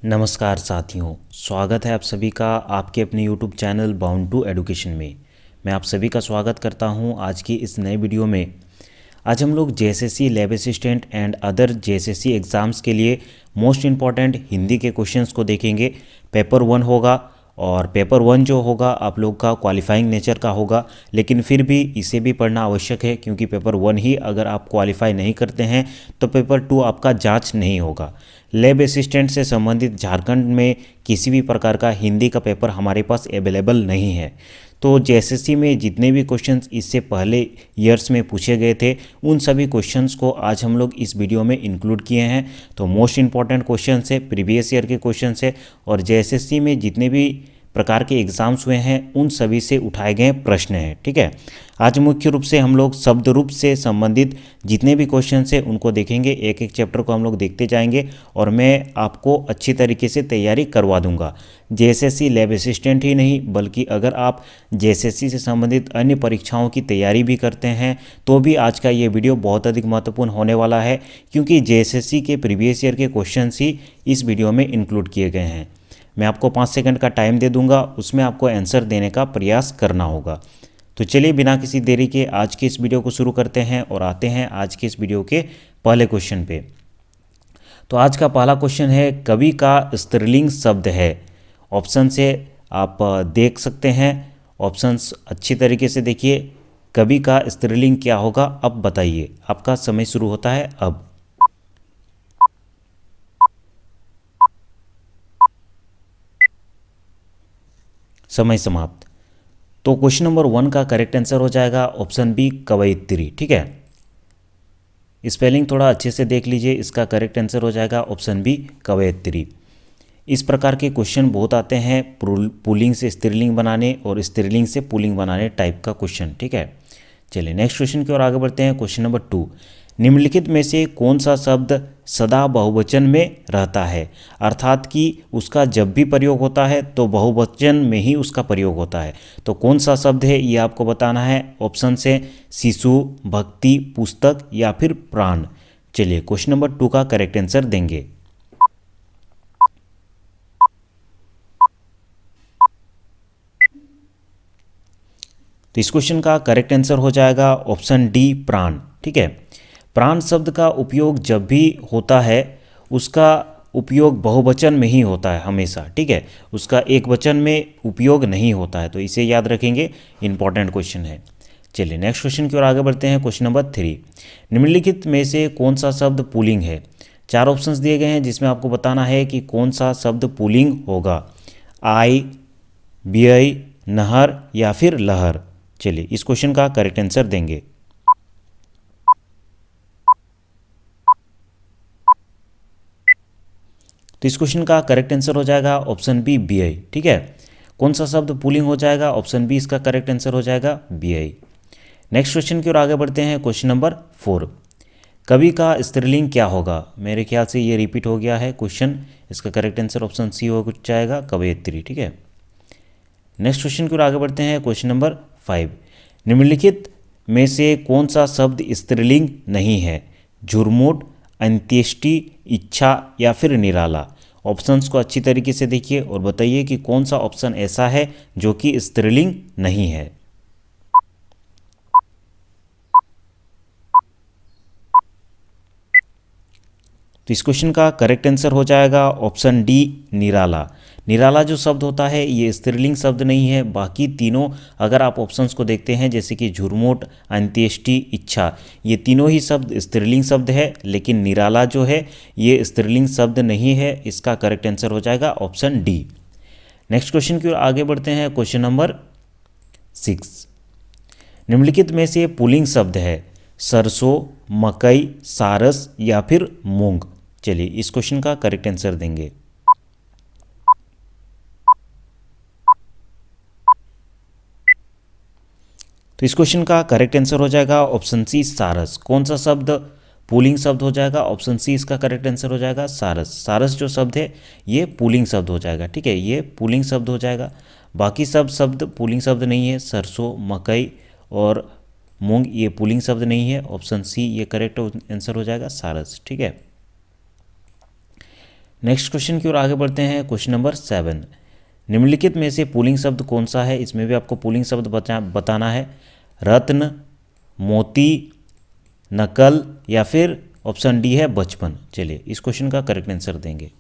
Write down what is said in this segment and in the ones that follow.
नमस्कार साथियों, स्वागत है आप सभी का आपके अपने YouTube channel Bound to Education में। मैं आप सभी का स्वागत करता हूं आज की इस नए वीडियो में। आज हम लोग JSSC lab assistant and other JSSC exams के लिए मोस्ट इम्पॉर्टेंट हिंदी के क्वेश्चंस को देखेंगे। पेपर 1 होगा और पेपर 1 जो होगा आप लोग का क्वालिफाइंग नेचर का होगा, लेकिन फिर भी इसे भी पढ़ना आवश्यक है क्योंकि पेपर 1 ही अगर आप क्वालिफाई नहीं करते हैं तो पेपर 2 आपका जांच नहीं होगा। लैब असिस्टेंट से संबंधित झारखंड में किसी भी प्रकार का हिंदी का पेपर हमारे पास अवेलेबल नहीं है। तो जेएसएससी में जितने भी क्वेश्चंस इससे पहले ईयर्स में पूछे गए थे उन सभी क्वेश्चंस को आज हम लोग इस वीडियो में इंक्लूड किए हैं। तो मोस्ट इंपॉर्टेंट क्वेश्चंस है, प्रीवियस ईयर के क्वेश्चंस है और जेएसएससी में जितने भी प्रकार के एग्ज़ाम्स हुए हैं उन सभी से उठाए गए प्रश्न हैं। ठीक है, आज मुख्य रूप से हम लोग शब्द रूप से संबंधित जितने भी क्वेश्चंस हैं उनको देखेंगे। एक एक चैप्टर को हम लोग देखते जाएंगे और मैं आपको अच्छी तरीके से तैयारी करवा दूंगा। जेएसएससी लैब असिस्टेंट ही नहीं बल्कि अगर आप जेएसएससी से संबंधित अन्य परीक्षाओं की तैयारी भी करते हैं तो भी आज का ये वीडियो बहुत अधिक महत्वपूर्ण होने वाला है क्योंकि जेएसएससी के प्रीवियस ईयर के क्वेश्चंस ही इस वीडियो में इंक्लूड किए गए हैं। मैं आपको 5 सेकंड का टाइम दे दूंगा, उसमें आपको आंसर देने का प्रयास करना होगा। तो चलिए बिना किसी देरी के आज की इस वीडियो को शुरू करते हैं और आते हैं आज के इस वीडियो के पहले क्वेश्चन पे। तो आज का पहला क्वेश्चन है, कवि का स्त्रीलिंग शब्द है। ऑप्शन से आप देख सकते हैं, ऑप्शंस अच्छी तरीके से देखिए। कवि का स्त्रीलिंग क्या होगा, अब बताइए। आपका समय शुरू होता है अब। समय समाप्त। तो क्वेश्चन नंबर 1 का करेक्ट आंसर हो जाएगा ऑप्शन बी, कवयित्री। ठीक है, स्पेलिंग थोड़ा अच्छे से देख लीजिए, इसका करेक्ट आंसर हो जाएगा ऑप्शन बी, कवयित्री। इस प्रकार के क्वेश्चन बहुत आते हैं, पुल्लिंग से स्त्रीलिंग बनाने और स्त्रीलिंग से पुल्लिंग बनाने टाइप का क्वेश्चन। ठीक है, चलिए नेक्स्ट क्वेश्चन की ओर आगे बढ़ते हैं। क्वेश्चन नंबर 2, निम्नलिखित में से कौन सा शब्द सदा बहुवचन में रहता है, अर्थात कि उसका जब भी प्रयोग होता है तो बहुवचन में ही उसका प्रयोग होता है। तो कौन सा शब्द है ये आपको बताना है। ऑप्शन से शिशु, भक्ति, पुस्तक या फिर प्राण। चलिए क्वेश्चन नंबर 2 का करेक्ट आंसर देंगे। तो इस क्वेश्चन का करेक्ट आंसर हो जाएगा ऑप्शन डी, प्राण। ठीक है, प्राण शब्द का उपयोग जब भी होता है उसका उपयोग बहुवचन में ही होता है हमेशा। ठीक है, उसका एक वचन में उपयोग नहीं होता है, तो इसे याद रखेंगे, इंपॉर्टेंट क्वेश्चन है। चलिए नेक्स्ट क्वेश्चन की ओर आगे बढ़ते हैं। क्वेश्चन नंबर 3, निम्नलिखित में से कौन सा शब्द पुल्लिंग है। 4 ऑप्शंस दिए गए हैं जिसमें आपको बताना है कि कौन सा शब्द पुल्लिंग होगा। आई, व्यय, नहर या फिर लहर। चलिए इस क्वेश्चन का करेक्ट आंसर देंगे। तो इस क्वेश्चन का करेक्ट आंसर हो जाएगा ऑप्शन बी, बीआई। ठीक है, कौन सा शब्द पुल्लिंग हो जाएगा, ऑप्शन बी इसका करेक्ट आंसर हो जाएगा, बीआई। नेक्स्ट क्वेश्चन की ओर आगे बढ़ते हैं। क्वेश्चन नंबर 4, कवि का स्त्रीलिंग क्या होगा। मेरे ख्याल से ये रिपीट हो गया है क्वेश्चन, इसका करेक्ट आंसर ऑप्शन सी हो जाएगा, कवयित्री। ठीक है, नेक्स्ट क्वेश्चन की ओर आगे बढ़ते हैं। क्वेश्चन नंबर 5, निम्नलिखित में से कौन सा शब्द स्त्रीलिंग नहीं है। झुरमुट, अंत्येष्टि, इच्छा या फिर निराला। ऑप्शंस को अच्छी तरीके से देखिए और बताइए कि कौन सा ऑप्शन ऐसा है जो कि स्त्रीलिंग नहीं है। तो इस क्वेश्चन का करेक्ट आंसर हो जाएगा ऑप्शन डी, निराला। निराला जो शब्द होता है ये स्त्रीलिंग शब्द नहीं है। बाकी तीनों अगर आप ऑप्शंस को देखते हैं जैसे कि झुरमुट, अंत्येष्टि, इच्छा, ये तीनों ही शब्द स्त्रीलिंग शब्द है, लेकिन निराला जो है ये स्त्रीलिंग शब्द नहीं है। इसका करेक्ट आंसर हो जाएगा ऑप्शन डी। नेक्स्ट क्वेश्चन की ओर आगे बढ़ते हैं। क्वेश्चन नंबर 6, निम्नलिखित में से पुल्लिंग शब्द है सरसों, मकई, सारस या फिर मूंग। चलिए इस क्वेश्चन का करेक्ट आंसर देंगे। तो इस क्वेश्चन का करेक्ट आंसर हो जाएगा ऑप्शन सी, सारस। कौन सा शब्द पुल्लिंग शब्द हो जाएगा, ऑप्शन सी इसका करेक्ट आंसर हो जाएगा, सारस। सारस जो शब्द है ये पुल्लिंग शब्द हो जाएगा। ठीक है, ये पुल्लिंग शब्द हो जाएगा। बाकी सब शब्द पुल्लिंग शब्द नहीं है। सरसों, मकई और मूंग ये पुल्लिंग शब्द नहीं है। ऑप्शन सी ये करेक्ट आंसर हो जाएगा, सारस। ठीक है, नेक्स्ट क्वेश्चन की ओर आगे बढ़ते हैं। क्वेश्चन नंबर 7, निम्नलिखित में से पुल्लिंग शब्द कौन सा है? इसमें भी आपको पुल्लिंग शब्द बताना है। रत्न, मोती, नकल या फिर ऑप्शन डी है बचपन। चलिए इस क्वेश्चन का करेक्ट आंसर देंगे।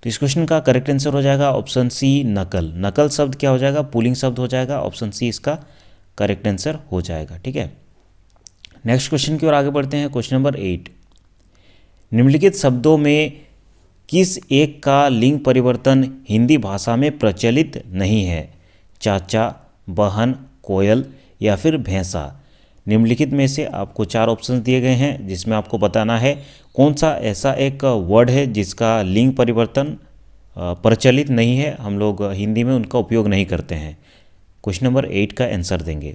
तो इस क्वेश्चन का करेक्ट आंसर हो जाएगा ऑप्शन सी नकल। नकल शब्द क्या हो जाएगा? पुल्लिंग शब्द हो जाएगा। ऑप्शन सी इसका करेक्ट आंसर हो जाएगा। ठीक है, नेक्स्ट क्वेश्चन की ओर आगे बढ़ते हैं। क्वेश्चन नंबर 8, निम्नलिखित शब्दों में किस एक का लिंग परिवर्तन हिंदी भाषा में प्रचलित नहीं है? चाचा, बहन, कोयल या फिर भैंसा। निम्नलिखित में से आपको 4 ऑप्शन दिए गए हैं जिसमें आपको बताना है कौन सा ऐसा एक वर्ड है जिसका लिंग परिवर्तन प्रचलित नहीं है, हम लोग हिंदी में उनका उपयोग नहीं करते हैं। क्वेश्चन नंबर 8 का आंसर देंगे।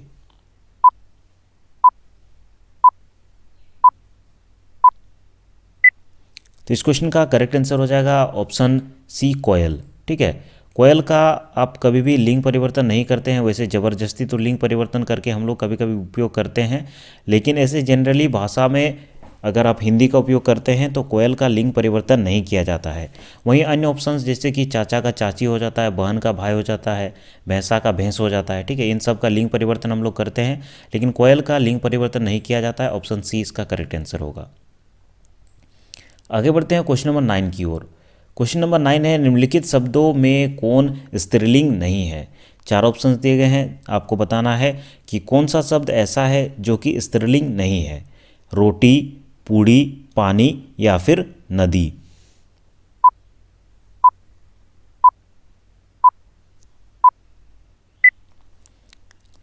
तो इस क्वेश्चन का करेक्ट आंसर हो जाएगा ऑप्शन सी कोयल। ठीक है, कोयल का आप कभी भी लिंग परिवर्तन नहीं करते हैं। वैसे ज़बरदस्ती तो लिंग परिवर्तन करके हम लोग कभी कभी उपयोग करते हैं, लेकिन ऐसे जनरली भाषा में अगर आप हिंदी का उपयोग करते हैं तो कोयल का लिंग परिवर्तन नहीं किया जाता है। वहीं अन्य ऑप्शंस जैसे कि चाचा का चाची हो जाता है, बहन का भाई हो जाता है, भैंसा का भैंस हो जाता है। ठीक है, इन सब का लिंग परिवर्तन हम लोग करते हैं, लेकिन कोयल का लिंग परिवर्तन नहीं किया जाता है। ऑप्शन सी इसका करेक्ट आंसर होगा। आगे बढ़ते हैं क्वेश्चन नंबर 9 की ओर। क्वेश्चन नंबर 9 है, निम्नलिखित शब्दों में कौन स्त्रीलिंग नहीं है? 4 ऑप्शंस दिए गए हैं, आपको बताना है कि कौन सा शब्द ऐसा है जो कि स्त्रीलिंग नहीं है। रोटी, पूड़ी, पानी या फिर नदी।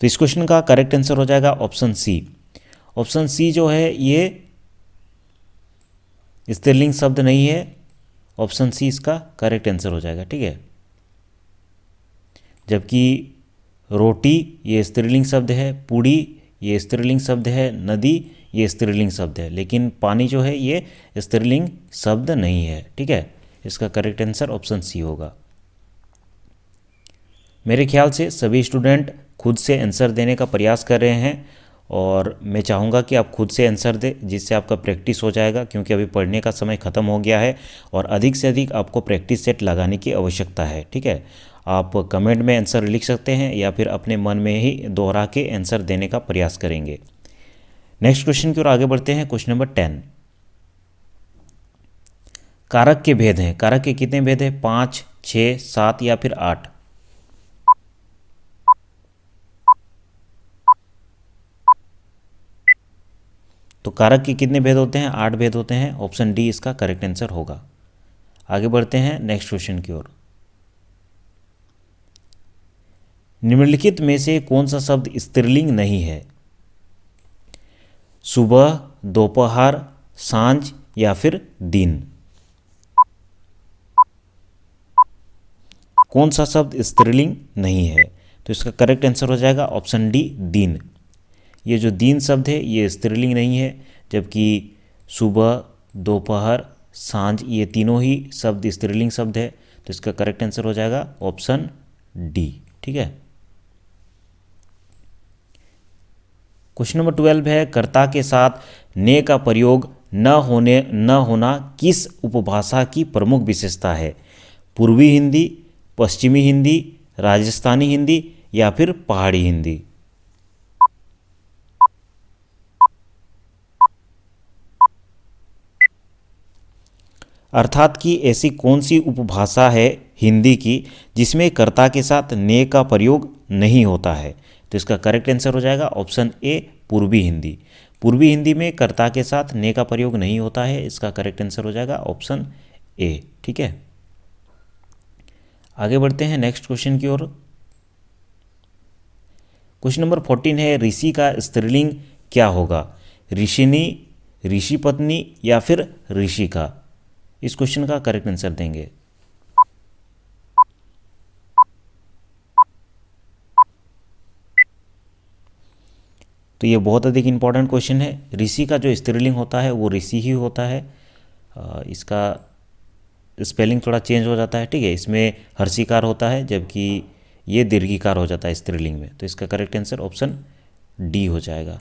तो इस क्वेश्चन का करेक्ट आंसर हो जाएगा ऑप्शन सी। ऑप्शन सी जो है ये स्त्रीलिंग शब्द नहीं है। ऑप्शन सी इसका करेक्ट आंसर हो जाएगा। ठीक है, जबकि रोटी ये स्त्रीलिंग शब्द है, पूड़ी ये स्त्रीलिंग शब्द है, नदी ये स्त्रीलिंग शब्द है, लेकिन पानी जो है ये स्त्रीलिंग शब्द नहीं है। ठीक है, इसका करेक्ट आंसर ऑप्शन सी होगा। मेरे ख्याल से सभी स्टूडेंट खुद से आंसर देने का प्रयास कर रहे हैं और मैं चाहूँगा कि आप खुद से आंसर दें, जिससे आपका प्रैक्टिस हो जाएगा, क्योंकि अभी पढ़ने का समय ख़त्म हो गया है और अधिक से अधिक आपको प्रैक्टिस सेट लगाने की आवश्यकता है। ठीक है, आप कमेंट में आंसर लिख सकते हैं या फिर अपने मन में ही दोहरा के आंसर देने का प्रयास करेंगे। नेक्स्ट क्वेश्चन की ओर आगे बढ़ते हैं। क्वेश्चन नंबर 10, कारक के भेद हैं। कारक के कितने भेद हैं? 5, 6, 7 या फिर 8। तो कारक के कितने भेद होते हैं? 8 भेद होते हैं। ऑप्शन डी इसका करेक्ट आंसर होगा। आगे बढ़ते हैं नेक्स्ट क्वेश्चन की ओर। निम्नलिखित में से कौन सा शब्द स्त्रीलिंग नहीं है? सुबह, दोपहर, सांझ या फिर दिन। कौन सा शब्द स्त्रीलिंग नहीं है? तो इसका करेक्ट आंसर हो जाएगा ऑप्शन डी दिन। ये जो दिन शब्द है ये स्त्रीलिंग नहीं है, जबकि सुबह, दोपहर, सांझ ये तीनों ही शब्द स्त्रीलिंग शब्द है। तो इसका करेक्ट आंसर हो जाएगा ऑप्शन डी। ठीक है, क्वेश्चन नंबर 12 है, कर्ता के साथ ने का प्रयोग न होना किस उपभाषा की प्रमुख विशेषता है? पूर्वी हिंदी, पश्चिमी हिंदी, राजस्थानी हिंदी या फिर पहाड़ी हिंदी। अर्थात कि ऐसी कौन सी उपभाषा है हिंदी की जिसमें कर्ता के साथ ने का प्रयोग नहीं होता है? तो इसका करेक्ट आंसर हो जाएगा ऑप्शन ए पूर्वी हिंदी। पूर्वी हिंदी में कर्ता के साथ ने का प्रयोग नहीं होता है। इसका करेक्ट आंसर हो जाएगा ऑप्शन ए। ठीक है, आगे बढ़ते हैं नेक्स्ट क्वेश्चन की ओर। क्वेश्चन नंबर 14 है, ऋषि का स्त्रीलिंग क्या होगा? ऋषिनी, ऋषि पत्नी या फिर ऋषिका। इस क्वेश्चन का करेक्ट आंसर देंगे। तो ये बहुत अधिक इंपॉर्टेंट क्वेश्चन है। ऋषि का जो स्त्रीलिंग होता है वो ऋषि ही होता है। इसका स्पेलिंग थोड़ा चेंज हो जाता है। ठीक है, इसमें हर्षिकार होता है जबकि ये दीर्घिकार हो जाता है स्त्रीलिंग में। तो इसका करेक्ट आंसर ऑप्शन डी हो जाएगा।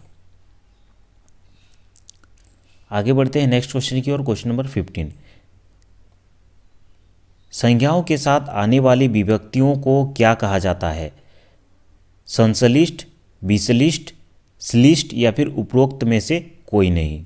आगे बढ़ते हैं नेक्स्ट क्वेश्चन की ओर। क्वेश्चन नंबर 15, संज्ञाओं के साथ आने वाली विभक्तियों को क्या कहा जाता है? संश्लिष्ट, विश्लिष्ट, श्लिष्ट या फिर उपरोक्त में से कोई नहीं।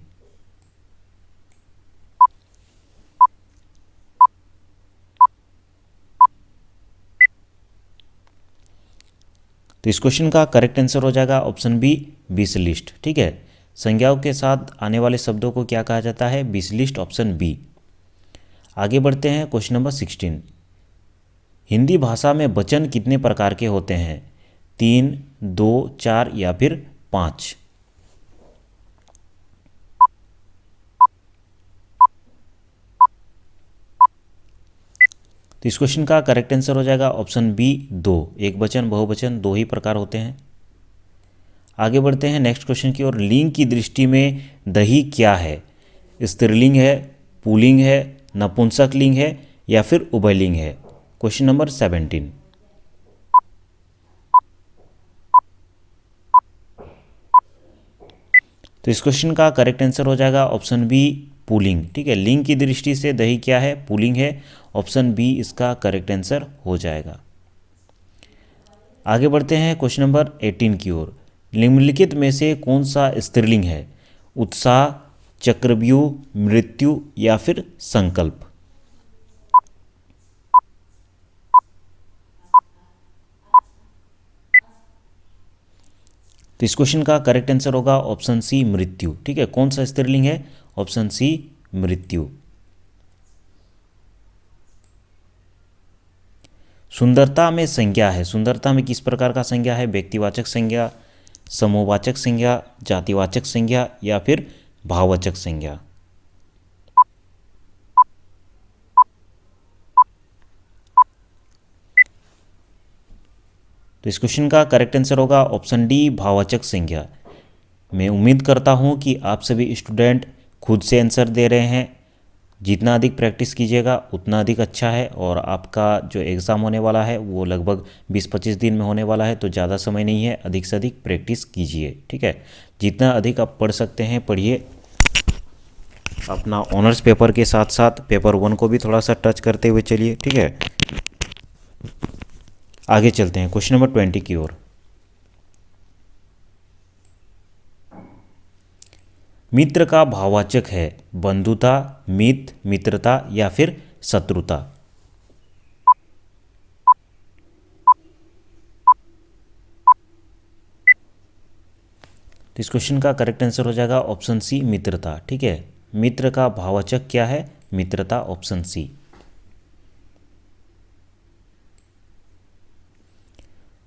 तो इस क्वेश्चन का करेक्ट आंसर हो जाएगा ऑप्शन बी, विश्लिष्ट। ठीक है, संज्ञाओं के साथ आने वाले शब्दों को क्या कहा जाता है? विश्लिष्ट, ऑप्शन बी। आगे बढ़ते हैं क्वेश्चन नंबर 16, हिंदी भाषा में वचन कितने प्रकार के होते हैं? 3, 2, 4 या फिर 5? तो इस क्वेश्चन का करेक्ट आंसर हो जाएगा ऑप्शन बी, 2। एक वचन, बहुवचन, दो ही प्रकार होते हैं। आगे बढ़ते हैं नेक्स्ट क्वेश्चन की ओर। लिंग की दृष्टि में दही क्या है? स्त्रीलिंग है, पुल्लिंग है, नपुंसक लिंग है या फिर उभयलिंग है? Question number 17। तो इस क्वेश्चन का करेक्ट आंसर हो जाएगा ऑप्शन बी, पुल्लिंग। ठीक है, लिंग की दृष्टि से दही क्या है? पुल्लिंग है, ऑप्शन बी इसका करेक्ट आंसर हो जाएगा। आगे बढ़ते हैं क्वेश्चन नंबर 18 की ओर। निम्नलिखित में से कौन सा स्त्रीलिंग है? उत्साह, चक्रव्यूह, मृत्यु या फिर संकल्प? तो इस क्वेश्चन का करेक्ट आंसर होगा ऑप्शन सी, मृत्यु। ठीक है, कौन सा स्त्रीलिंग है? ऑप्शन सी, मृत्यु। सुंदरता में संज्ञा है, सुंदरता में किस प्रकार का संज्ञा है? व्यक्तिवाचक संज्ञा, समूहवाचक संज्ञा, जातिवाचक संज्ञा या फिर भाववाचक संज्ञा? तो इस क्वेश्चन का करेक्ट आंसर होगा ऑप्शन डी, भाववाचक संज्ञा। मैं उम्मीद करता हूं कि आप सभी स्टूडेंट खुद से आंसर दे रहे हैं। जितना अधिक प्रैक्टिस कीजिएगा उतना अधिक अच्छा है, और आपका जो एग्ज़ाम होने वाला है वो लगभग 20-25 दिन में होने वाला है, तो ज़्यादा समय नहीं है, अधिक से अधिक प्रैक्टिस कीजिए। ठीक है, जितना अधिक आप पढ़ सकते हैं पढ़िए। अपना ऑनर्स पेपर के साथ साथ पेपर 1 को भी थोड़ा सा टच करते हुए चलिए। ठीक है, आगे चलते हैं क्वेश्चन नंबर 20 की ओर। मित्र का भाववाचक है बंधुता, मित, मित्रता या फिर शत्रुता? तो इस क्वेश्चन का करेक्ट आंसर हो जाएगा ऑप्शन सी, मित्रता। ठीक है, मित्र का भाववाचक क्या है? मित्रता, ऑप्शन सी।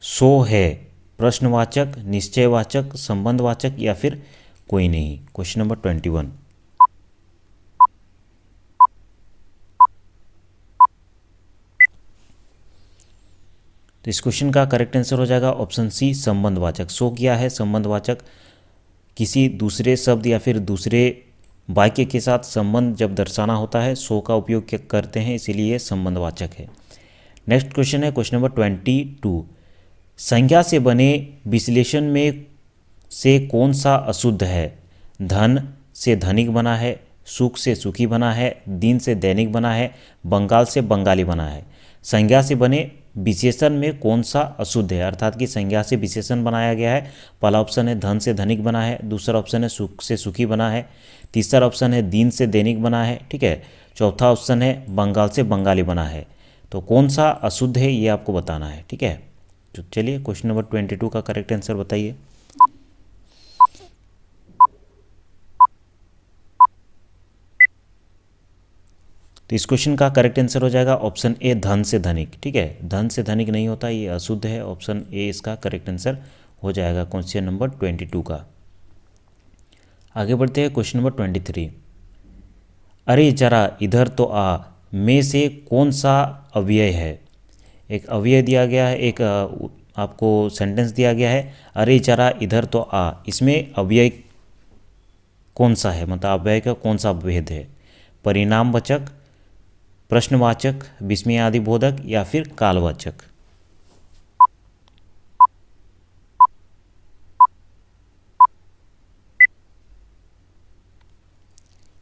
सो है प्रश्नवाचक, निश्चयवाचक, संबंधवाचक या फिर कोई नहीं? Question number 21। तो इस क्वेश्चन का करेक्ट आंसर हो जाएगा ऑप्शन सी, संबंधवाचक। सो क्या है? संबंधवाचक, किसी दूसरे शब्द या फिर दूसरे वाक्य के साथ संबंध जब दर्शाना होता है सो का उपयोग करते हैं, इसीलिए संबंधवाचक है। नेक्स्ट क्वेश्चन है क्वेश्चन नंबर 22। संज्ञा से बने विश्लेषण में से कौन सा अशुद्ध है? धन से धनिक बना है, सुख से सुखी बना है, दिन से दैनिक बना है, बंगाल से बंगाली बना है। संज्ञा से बने विशेषण में कौन सा अशुद्ध है? अर्थात कि संज्ञा से विशेषण बनाया गया है। पहला ऑप्शन है धन से धनिक बना है, दूसरा ऑप्शन है सुख से सुखी बना है, तीसरा ऑप्शन है दिन से दैनिक बना है। ठीक है, चौथा ऑप्शन है बंगाल से बंगाली बना है। तो कौन सा अशुद्ध है ये आपको बताना है। ठीक है, तो चलिए क्वेश्चन नंबर 22 का करेक्ट आंसर बताइए। तो इस क्वेश्चन का करेक्ट आंसर हो जाएगा ऑप्शन ए, धन से धनिक। ठीक है, धन से धनिक नहीं होता, ये अशुद्ध है। ऑप्शन ए इसका करेक्ट आंसर हो जाएगा क्वेश्चन नंबर 22 का। आगे बढ़ते हैं क्वेश्चन नंबर 23। अरे जरा इधर तो आ में से कौन सा अव्यय है? एक अव्यय दिया गया है, एक आपको सेंटेंस दिया गया है, अरे जरा इधर तो आ। इसमें अव्यय कौन सा है? मतलब अव्यय का कौन सा भेद है? परिणामवाचक, प्रश्नवाचक, विस्मयादिबोधक या फिर कालवाचक?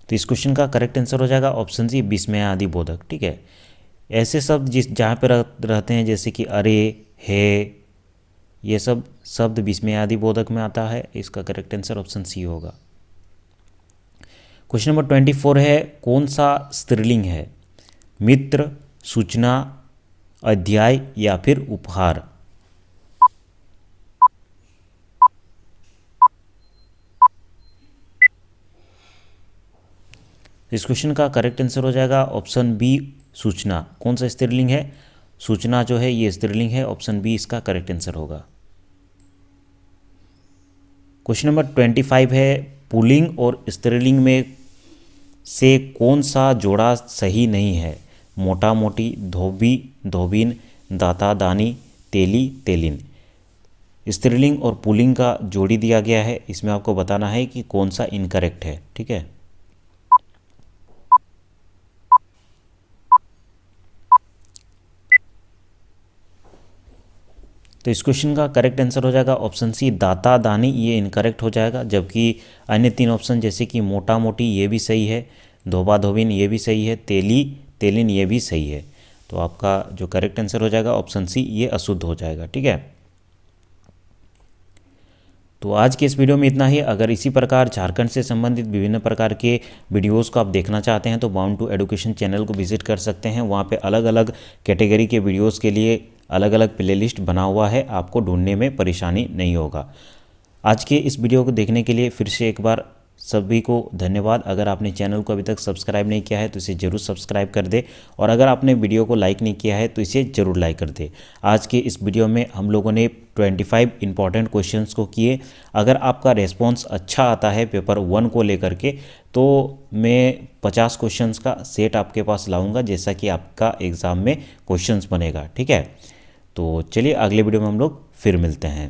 तो इस क्वेश्चन का करेक्ट आंसर हो जाएगा ऑप्शन सी विस्मय आदि बोधक। ठीक है, ऐसे शब्द जहाँ पे रहते हैं जैसे कि अरे, है, ये सब शब्द विस्मय आदि बोधक में आता है। इसका करेक्ट आंसर ऑप्शन सी होगा। क्वेश्चन नंबर 24 है, कौन सा स्त्रीलिंग है? मित्र, सूचना, अध्याय या फिर उपहार? इस क्वेश्चन का करेक्ट आंसर हो जाएगा ऑप्शन बी, सूचना। कौन सा स्त्रीलिंग है? सूचना जो है ये स्त्रीलिंग है। ऑप्शन बी इसका करेक्ट आंसर होगा। क्वेश्चन नंबर 25 है, पुल्लिंग और स्त्रीलिंग में से कौन सा जोड़ा सही नहीं है? मोटा मोटी, धोबी धोबिन, दाता दानी, तेली तेलिन। स्त्रीलिंग और पुल्लिंग का जोड़ी दिया गया है, इसमें आपको बताना है कि कौन सा इनकरेक्ट है। ठीक है, तो इस क्वेश्चन का करेक्ट आंसर हो जाएगा ऑप्शन सी, दाता दानी। ये इनकरेक्ट हो जाएगा, जबकि अन्य 3 ऑप्शन जैसे कि मोटा मोटी ये भी सही है, धोबा धोबिन ये भी सही है, तेली तेलिन ये भी सही है। तो आपका जो करेक्ट आंसर हो जाएगा ऑप्शन सी, ये अशुद्ध हो जाएगा। ठीक है, तो आज के इस वीडियो में इतना ही। अगर इसी प्रकार झारखंड से संबंधित विभिन्न प्रकार के वीडियोस को आप देखना चाहते हैं तो बाउंड टू एडुकेशन चैनल को विजिट कर सकते हैं। वहाँ पे अलग अलग कैटेगरी के वीडियोस के लिए अलग अलग प्लेलिस्ट बना हुआ है, आपको ढूंढने में परेशानी नहीं होगा। आज के इस वीडियो को देखने के लिए फिर से एक बार सभी को धन्यवाद। अगर आपने चैनल को अभी तक सब्सक्राइब नहीं किया है तो इसे ज़रूर सब्सक्राइब कर दे, और अगर आपने वीडियो को लाइक नहीं किया है तो इसे ज़रूर लाइक कर दे। आज के इस वीडियो में हम लोगों ने 25 इंपॉर्टेंट क्वेश्चंस को किए। अगर आपका रेस्पॉन्स अच्छा आता है पेपर 1 को लेकर के तो मैं 50 क्वेश्चंस का सेट आपके पास लाऊंगा, जैसा कि आपका एग्ज़ाम में क्वेश्चंस बनेगा। ठीक है, तो चलिए अगले वीडियो में हम लोग फिर मिलते हैं।